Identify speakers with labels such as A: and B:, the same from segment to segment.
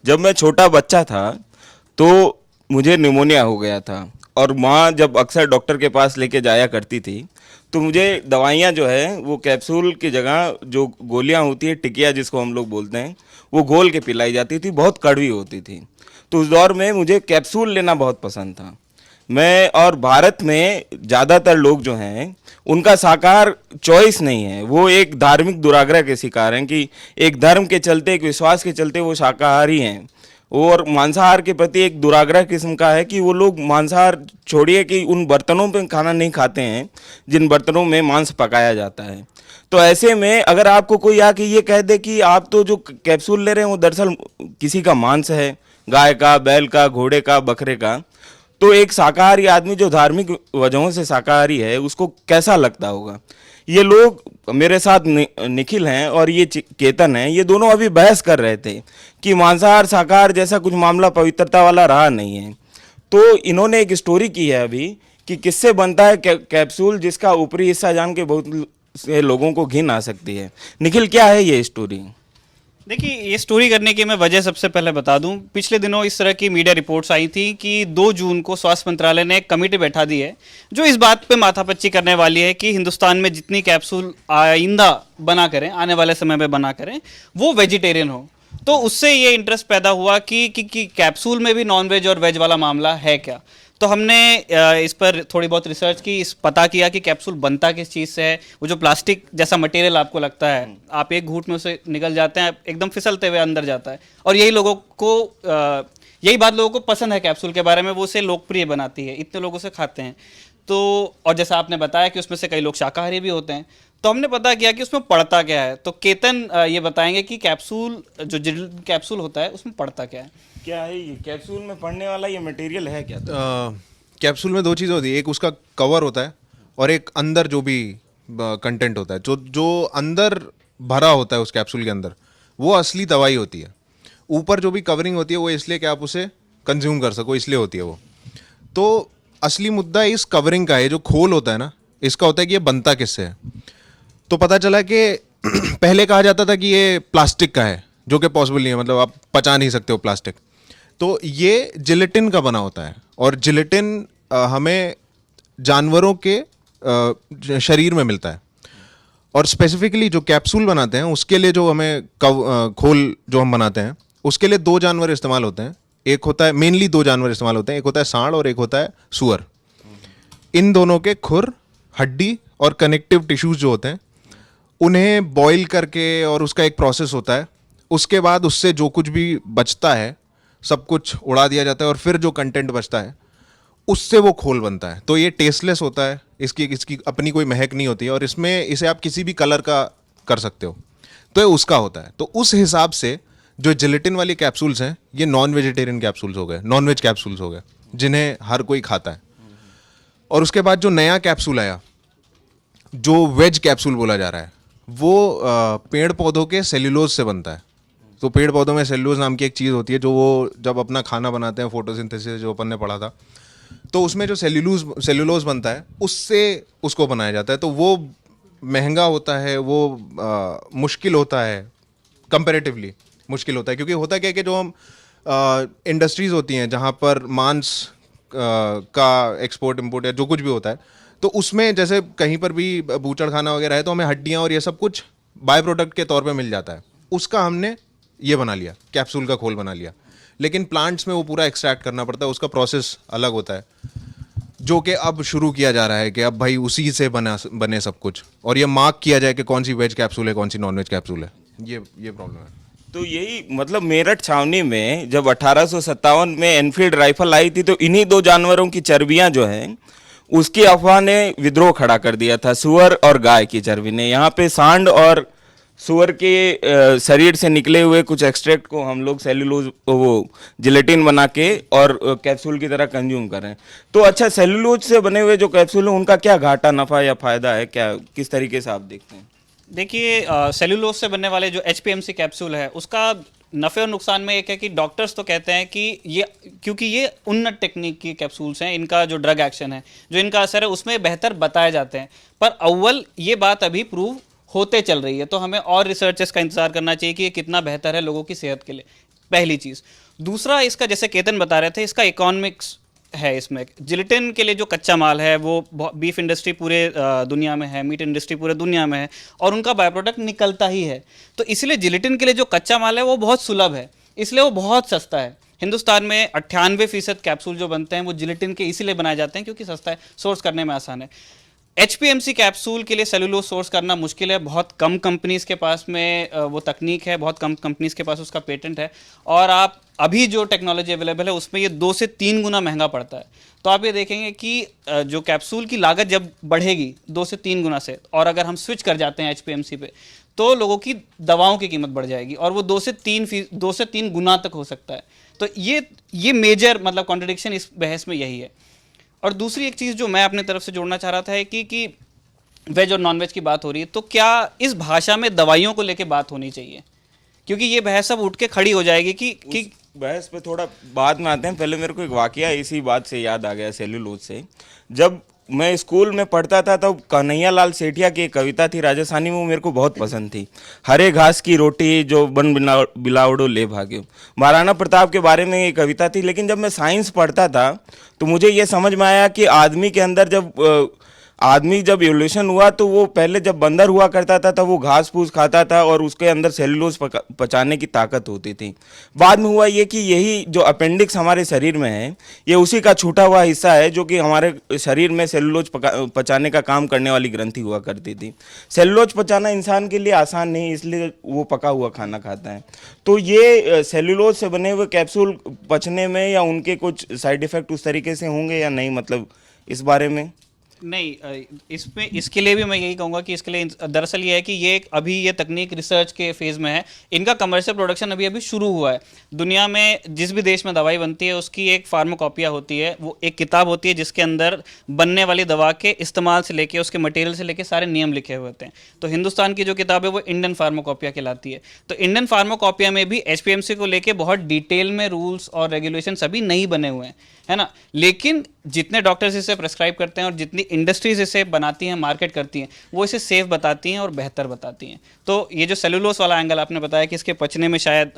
A: जब मैं छोटा बच्चा था तो मुझे निमोनिया हो गया था, और माँ जब अक्सर डॉक्टर के पास लेके जाया करती थी तो मुझे दवाइयाँ जो है वो कैप्सूल की जगह जो गोलियाँ होती है, टिकिया जिसको हम लोग बोलते हैं, वो घोल के पिलाई जाती थी, बहुत कड़वी होती थी। तो उस दौर में मुझे कैप्सूल लेना बहुत पसंद था। मैं और भारत में ज़्यादातर लोग जो हैं उनका शाकाहार चॉइस नहीं है, वो एक धार्मिक दुराग्रह के शिकार हैं कि एक धर्म के चलते, एक विश्वास के चलते वो शाकाहारी हैं। और मांसाहार के प्रति एक दुराग्रह किस्म का है कि वो लोग मांसाहार छोड़िए कि उन बर्तनों पे खाना नहीं खाते हैं जिन बर्तनों में मांस पकाया जाता है। तो ऐसे में अगर आपको कोई आके ये कह दे कि आप तो जो कैप्सूल ले रहे हैं वो दरअसल किसी का मांस है, गाय का, बैल का, घोड़े का, बकरे का, तो एक शाकाहारी आदमी जो धार्मिक वजहों से शाकाहारी है उसको कैसा लगता होगा। ये लोग मेरे साथ निखिल हैं और ये केतन हैं, ये दोनों अभी बहस कर रहे थे कि मांसाहार शाकाहार जैसा कुछ मामला पवित्रता वाला रहा नहीं है। तो इन्होंने एक स्टोरी की है अभी कि किससे बनता है कैप्सूल जिसका ऊपरी हिस्सा जान के बहुत से लोगों को घिन आ सकती है। निखिल, क्या है ये स्टोरी?
B: देखिए, ये स्टोरी करने की मैं वजह सबसे पहले बता दूं। पिछले दिनों इस तरह की मीडिया रिपोर्ट्स आई थी कि 2 जून को स्वास्थ्य मंत्रालय ने एक कमेटी बैठा दी है जो इस बात पे माथापच्ची करने वाली है कि हिंदुस्तान में जितनी कैप्सूल आइंदा बना करें, आने वाले समय में बना करें, वो वेजिटेरियन हो। तो उससे ये इंटरेस्ट पैदा हुआ कि कैप्सूल में भी नॉन वेज और वेज वाला मामला है क्या। तो हमने इस पर थोड़ी बहुत रिसर्च की, इस पता किया कि कैप्सूल बनता किस चीज़ से है। वो जो प्लास्टिक जैसा मटेरियल आपको लगता है, आप एक घूंट में उसे निकल जाते हैं, एकदम फिसलते हुए अंदर जाता है। और यही लोगों को यही बात लोगों को पसंद है कैप्सूल के बारे में, वो उसे लोकप्रिय बनाती है, इतने लोग उसे खाते हैं। तो और जैसा आपने बताया कि उसमें से कई लोग शाकाहारी भी होते हैं, तो हमने पता किया कि उसमें पड़ता क्या है। तो केतन ये बताएंगे कि कैप्सूल जो कैप्सूल होता है उसमें पड़ता क्या है।
A: क्या है ये कैप्सूल में पड़ने वाला ये मटेरियल है क्या?
C: कैप्सूल में 2 चीज़ें होती है, एक उसका कवर होता है और एक अंदर जो भी कंटेंट होता है, जो जो अंदर भरा होता है उस कैप्सूल के अंदर, वो असली दवाई होती है। ऊपर जो भी कवरिंग होती है वो इसलिए कि आप उसे कंज्यूम कर सको, इसलिए होती है वो। तो असली मुद्दा इस कवरिंग का है, जो खोल होता है ना, इसका होता है कि ये बनता किससे है। तो पता चला कि पहले कहा जाता था कि ये प्लास्टिक का है, जो कि पॉसिबल नहीं है, मतलब आप पचा नहीं सकते हो प्लास्टिक। तो ये जिलेटिन का बना होता है, और जिलेटिन हमें जानवरों के शरीर में मिलता है। और स्पेसिफिकली जो कैप्सूल बनाते हैं उसके लिए जो हमें खोल जो हम बनाते हैं उसके लिए 2 जानवर इस्तेमाल होते हैं। एक होता है, मेनली 2 जानवर इस्तेमाल होते हैं, एक होता है सांड और एक होता है सूअर। इन दोनों के खुर, हड्डी और कनेक्टिव टिश्यूज जो होते हैं उन्हें बॉईल करके, और उसका एक प्रोसेस होता है, उसके बाद उससे जो कुछ भी बचता है सब कुछ उड़ा दिया जाता है, और फिर जो कंटेंट बचता है उससे वो खोल बनता है। तो ये टेस्टलेस होता है, इसकी अपनी कोई महक नहीं होती है, और इसमें इसे आप किसी भी कलर का कर सकते हो। तो ये उसका होता है। तो उस हिसाब से जो जिलेटिन वाली कैप्सूल्स हैं ये नॉन वेजिटेरियन कैप्सूल्स हो गए, नॉन वेज कैप्सूल्स हो गए, जिन्हें हर कोई खाता है। और उसके बाद जो नया कैप्सूल आया, जो वेज कैप्सूल बोला जा रहा है, वो पेड़ पौधों के सेल्यूलोज से बनता है। तो पेड़ पौधों में सेल्यूलोज नाम की एक चीज़ होती है, जो वो जब अपना खाना बनाते हैं, फोटोसिंथेसिस जो अपन ने पढ़ा था, तो उसमें जो सेल्यूलोज बनता है उससे उसको बनाया जाता है। तो वो महंगा होता है, वो मुश्किल होता है, कंपैरेटिवली मुश्किल होता है। क्योंकि होता क्या है कि जो हम इंडस्ट्रीज़ होती हैं जहाँ पर मांस का एक्सपोर्ट इम्पोर्ट या जो कुछ भी होता है, तो उसमें जैसे कहीं पर भी बूचड़ खाना वगैरह है तो हमें हड्डियाँ और ये सब कुछ बाय प्रोडक्ट के तौर पे मिल जाता है। उसका हमने ये बना लिया, कैप्सूल का खोल बना लिया। लेकिन प्लांट्स में वो पूरा एक्सट्रैक्ट करना पड़ता है, उसका प्रोसेस अलग होता है, जो कि अब शुरू किया जा रहा है कि अब भाई उसी से बने सब कुछ, और ये मार्क किया जाए कि कौन सी वेज कैप्सूल है, कौन सी नॉन वेज कैप्सूल है। ये प्रॉब्लम है।
A: तो यही मतलब मेरठ छावनी में जब 1857 में एनफील्ड राइफल आई थी तो इन्हीं 2 जानवरों की चर्बियां जो हैं उसकी अफवाह ने विद्रोह खड़ा कर दिया था, सुअर और गाय की चर्बी ने। यहाँ पे सांड और सुअर के शरीर से निकले हुए कुछ एक्सट्रैक्ट को हम लोग सेल्यूलोज, वो जिलेटिन बना के और कैप्सूल की तरह कंज्यूम कर रहे हैं। तो अच्छा, सेल्यूलोज से बने हुए जो कैप्सूल हैं उनका क्या घाटा, नफ़ा या फ़ायदा है क्या, किस तरीके से आप देखते हैं?
B: देखिए, सेल्यूलोज से बनने वाले जो एचपीएमसी कैप्सूल है उसका नफ़े और नुकसान में एक है कि डॉक्टर्स तो कहते हैं कि ये, क्योंकि ये उन्नत टेक्निक की कैप्सूल्स हैं, इनका जो ड्रग एक्शन है, जो इनका असर है उसमें बेहतर बताए जाते हैं। पर अव्वल ये बात अभी प्रूव होते चल रही है, तो हमें और रिसर्चेस का इंतजार करना चाहिए कि ये कितना बेहतर है लोगों की सेहत के लिए। पहली चीज़। दूसरा, इसका जैसे केतन बता रहे थे, इसका इकोनॉमिक्स है। इसमें जिलेटिन के लिए जो कच्चा माल है वो बीफ इंडस्ट्री पूरे दुनिया में है, मीट इंडस्ट्री पूरे दुनिया में है, और उनका बाय प्रोडक्ट निकलता ही है। तो इसलिए जिलेटिन के लिए जो कच्चा माल है वो बहुत सुलभ है, इसलिए वो बहुत सस्ता है। हिंदुस्तान में 98% कैप्सूल जो बनते हैं वो जिलेटिन के इसीलिए बनाए जाते हैं क्योंकि सस्ता है, सोर्स करने में आसान है। HPMC कैप्सूल के लिए सेलुलोज सोर्स करना मुश्किल है, बहुत कम कंपनीज के पास में वो तकनीक है, बहुत कम कंपनीज के पास उसका पेटेंट है, और आप अभी जो टेक्नोलॉजी अवेलेबल है उसमें ये 2 से 3 गुना महंगा पड़ता है। तो आप ये देखेंगे कि जो कैप्सूल की लागत जब बढ़ेगी 2 से 3 गुना से, और अगर हम स्विच कर जाते हैं HPMC पे, तो लोगों की दवाओं की कीमत बढ़ जाएगी और वो 2 से 3 गुना तक हो सकता है। तो ये मेजर मतलब कॉन्ट्रडिक्शन इस बहस में यही है। और दूसरी एक चीज़ जो मैं अपने तरफ से जोड़ना चाह रहा था है कि वेज और नॉन वेज की बात हो रही है, तो क्या इस भाषा में दवाइयों को लेके बात होनी चाहिए? क्योंकि ये बहस अब उठ के खड़ी हो जाएगी कि
A: बहस पे थोड़ा बाद में आते हैं। पहले मेरे को एक वाकया इसी बात से याद आ गया, सेल्यूलोज से। जब मैं स्कूल में पढ़ता था तब कन्हैया लाल सेठिया की एक कविता थी राजस्थानी में, वो मेरे को बहुत पसंद थी। हरे घास की रोटी जो बन बिलावड़ो ले भाग्यो। महाराणा प्रताप के बारे में ये कविता थी। लेकिन जब मैं साइंस पढ़ता था तो मुझे ये समझ में आया कि आदमी के अंदर आदमी जब एवोल्यूशन हुआ तो वो पहले जब बंदर हुआ करता था तब वो घास फूस खाता था और उसके अंदर सेलुलोज पचाने की ताकत होती थी। बाद में हुआ ये कि यही जो अपेंडिक्स हमारे शरीर में है ये उसी का छूटा हुआ हिस्सा है जो कि हमारे शरीर में सेलुलोज पचाने का काम करने वाली ग्रंथि हुआ करती थी। सेलुलोज पचाना इंसान के लिए आसान नहीं, इसलिए वो पका हुआ खाना खाता है। तो ये सेलुलोज से बने हुए कैप्सूल पचने में या उनके कुछ साइड इफेक्ट उस तरीके से होंगे या नहीं, मतलब इस बारे में?
B: नहीं, इसमें इसके लिए भी मैं यही कहूँगा कि इसके लिए दरअसल ये है कि अभी ये तकनीक रिसर्च के फेज़ में है। इनका कमर्शियल प्रोडक्शन अभी अभी शुरू हुआ है। दुनिया में जिस भी देश में दवाई बनती है उसकी एक फार्माकोपिया होती है, वो एक किताब होती है जिसके अंदर बनने वाली दवा के इस्तेमाल से लेके उसके मटेरियल से लेके सारे नियम लिखे हुए होते हैं। तो हिंदुस्तान की जो किताब है वो इंडियन फार्माकोपिया कहलाती है। तो इंडियन फार्माकोपिया में भी HPMC को लेके बहुत डिटेल में रूल्स और रेगुलेशंस अभी नहीं बने हुए हैं, है ना। लेकिन जितने डॉक्टर्स इसे प्रेस्क्राइब करते हैं और जितनी इंडस्ट्रीज इसे बनाती हैं, मार्केट करती हैं, वो इसे सेफ बताती हैं और बेहतर बताती हैं। तो ये जो सेलुलोज वाला एंगल आपने बताया कि इसके पचने में शायद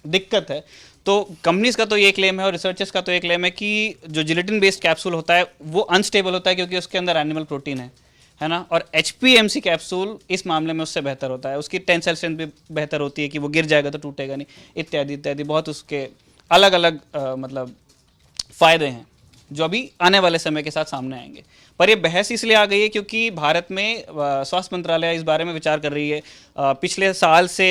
B: दिक्कत है, तो कंपनीज का तो ये क्लेम है और रिसर्चर्स का तो ये क्लेम है कि जो जिलेटिन बेस्ड कैप्सूल होता है वो अनस्टेबल होता है क्योंकि उसके अंदर एनिमल प्रोटीन है ना। और HPMC कैप्सूल इस मामले में उससे बेहतर होता है, उसकी टेंसाइल स्ट्रेंथ भी बेहतर होती है कि वो गिर जाएगा तो टूटेगा नहीं, इत्यादि इत्यादि। बहुत उसके अलग अलग मतलब फ़ायदे हैं जो अभी आने वाले समय के साथ सामने आएंगे। पर ये बहस इसलिए आ गई है क्योंकि भारत में स्वास्थ्य मंत्रालय इस बारे में विचार कर रही है। पिछले साल से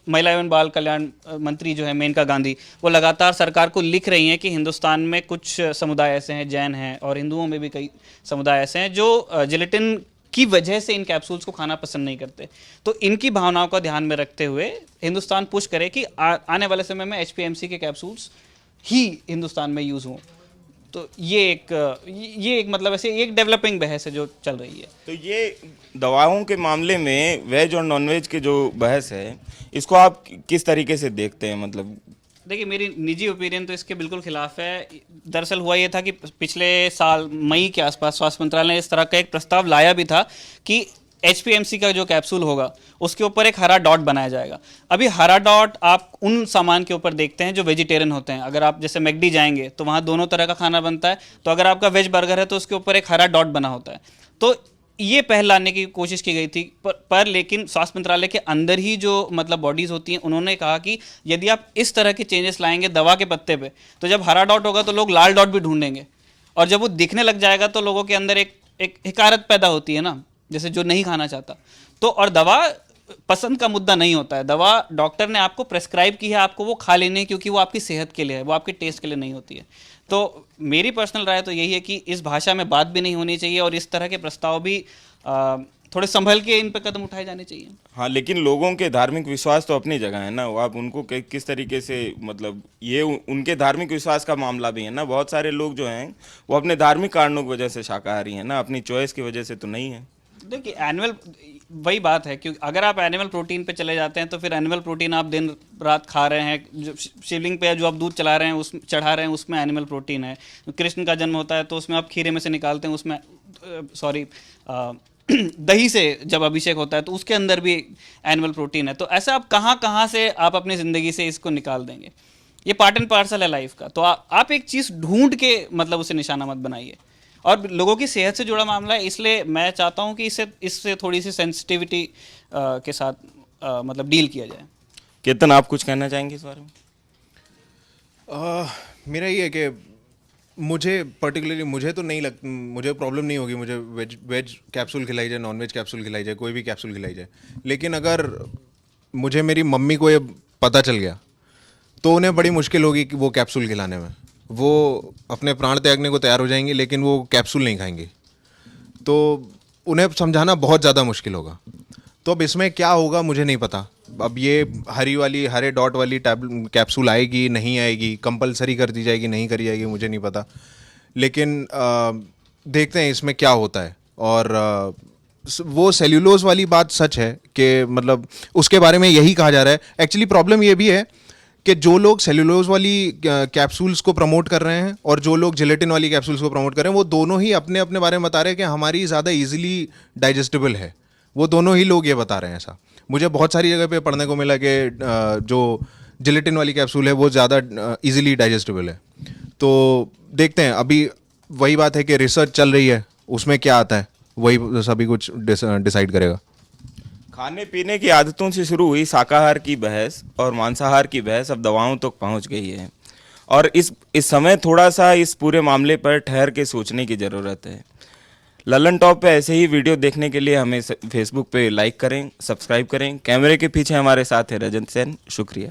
B: महिला एवं बाल कल्याण मंत्री जो है मेनका गांधी, वो लगातार सरकार को लिख रही हैं कि हिंदुस्तान में कुछ समुदाय ऐसे हैं, जैन हैं और हिंदुओं में भी कई समुदाय ऐसे हैं जो जिलेटिन की वजह से इन कैप्सूल्स को खाना पसंद नहीं करते। तो इनकी भावनाओं को ध्यान में रखते हुए हिंदुस्तान पुश करे कि आने वाले समय में HPMC के कैप्सूल्स ही हिंदुस्तान में यूज़ हों। तो ये एक मतलब ऐसे एक डेवलपिंग बहस है जो चल रही है।
A: तो ये दवाओं के मामले में वेज और नॉन वेज की जो बहस है इसको आप किस तरीके से देखते हैं? मतलब
B: देखिए, मेरी निजी ओपिनियन तो इसके बिल्कुल खिलाफ है। दरअसल हुआ ये था कि पिछले साल मई के आसपास स्वास्थ्य मंत्रालय ने इस तरह का एक प्रस्ताव लाया भी था कि HPMC का जो कैप्सूल होगा उसके ऊपर एक हरा डॉट बनाया जाएगा। अभी हरा डॉट आप उन सामान के ऊपर देखते हैं जो वेजिटेरियन होते हैं। अगर आप जैसे मैकडी जाएंगे तो वहाँ दोनों तरह का खाना बनता है, तो अगर आपका वेज बर्गर है तो उसके ऊपर एक हरा डॉट बना होता है। तो ये पहल लाने की कोशिश की गई थी, पर लेकिन स्वास्थ्य मंत्रालय के अंदर ही जो मतलब बॉडीज़ होती हैं उन्होंने कहा कि यदि आप इस तरह के चेंजेस लाएंगे दवा के पत्ते पे, तो जब हरा डॉट होगा तो लोग लाल डॉट भी ढूंढेंगे, और जब वो दिखने लग जाएगा तो लोगों के अंदर एक हिकारत पैदा होती है ना, जैसे जो नहीं खाना चाहता। तो और दवा पसंद का मुद्दा नहीं होता है। दवा डॉक्टर ने आपको प्रेस्क्राइब की है, आपको वो खा लेनी है क्योंकि वो आपकी सेहत के लिए है, वो आपके टेस्ट के लिए नहीं होती है। तो मेरी पर्सनल राय तो यही है कि इस भाषा में बात भी नहीं होनी चाहिए और इस तरह के प्रस्ताव भी थोड़े संभल के इन पर कदम उठाए जाने चाहिए।
A: हाँ, लेकिन लोगों के धार्मिक विश्वास तो अपनी जगह है ना, वो आप उनको किस तरीके से, मतलब ये उनके धार्मिक विश्वास का मामला भी है ना। बहुत सारे लोग जो हैं वो अपने धार्मिक कारणों की वजह से शाकाहारी हैं ना, अपनी चॉइस की वजह से तो नहीं है।
B: देखिए, एनिमल वही बात है, क्योंकि अगर आप एनिमल प्रोटीन पे चले जाते हैं तो फिर एनिमल प्रोटीन आप दिन रात खा रहे हैं। जो शिवलिंग पे जो आप दूध चढ़ा रहे हैं उसमें एनिमल प्रोटीन है। कृष्ण का जन्म होता है तो उसमें आप खीरे में से निकालते हैं, उसमें दही से जब अभिषेक होता है तो उसके अंदर भी एनिमल प्रोटीन है। तो ऐसा आप कहाँ कहाँ से आप अपनी ज़िंदगी से इसको निकाल देंगे? ये पार्ट एंड पार्सल है लाइफ का। तो आप एक चीज़ ढूंढ के मतलब उसे निशाना मत बनाइए। और लोगों की सेहत से जुड़ा मामला है, इसलिए मैं चाहता हूँ कि इससे थोड़ी सी सेंसिटिविटी के साथ मतलब डील किया जाए।
A: केतन, आप कुछ कहना चाहेंगे इस बारे में?
C: मेरा ये है कि मुझे पर्टिकुलरली मुझे तो नहीं मुझे प्रॉब्लम नहीं होगी, मुझे वेज कैप्सूल खिलाई जाए, नॉन वेज कैप्सूल खिलाई जाए, कोई भी कैप्सूल खिलाई जाए। लेकिन अगर मुझे मेरी मम्मी को ये पता चल गया तो उन्हें बड़ी मुश्किल होगी कि वो कैप्सूल खिलाने में। वो अपने प्राण त्यागने को तैयार हो जाएंगे लेकिन वो कैप्सूल नहीं खाएंगे, तो उन्हें समझाना बहुत ज़्यादा मुश्किल होगा। तो अब इसमें क्या होगा मुझे नहीं पता। अब ये हरे डॉट वाली कैप्सूल आएगी नहीं आएगी, कंपलसरी कर दी जाएगी नहीं करी जाएगी, मुझे नहीं पता। लेकिन देखते हैं इसमें क्या होता है। और वो सेल्यूलोज वाली बात सच है कि मतलब उसके बारे में यही कहा जा रहा है। एक्चुअली प्रॉब्लम ये भी है कि जो लोग सेल्यूलोज वाली कैप्सूल्स को प्रमोट कर रहे हैं और जो लोग जिलेटिन वाली कैप्सूल्स को प्रमोट कर रहे हैं, वो दोनों ही अपने अपने बारे में बता रहे हैं कि हमारी ज़्यादा इजीली डाइजेस्टेबल है। वो दोनों ही लोग ये बता रहे हैं ऐसा। मुझे बहुत सारी जगह पे पढ़ने को मिला कि जो जिलेटिन वाली कैप्सूल है वो ज़्यादा इजीली डाइजेस्टेबल है। तो देखते हैं, अभी वही बात है कि रिसर्च चल रही है, उसमें क्या आता है वही सभी कुछ डिसाइड करेगा।
A: खाने पीने की आदतों से शुरू हुई शाकाहार की बहस और मांसाहार की बहस अब दवाओं तक पहुंच गई है। और इस समय थोड़ा सा इस पूरे मामले पर ठहर के सोचने की ज़रूरत है। ललन टॉप पे ऐसे ही वीडियो देखने के लिए हमें फेसबुक पे लाइक करें, सब्सक्राइब करें। कैमरे के पीछे हमारे साथ है रजत सेन। शुक्रिया।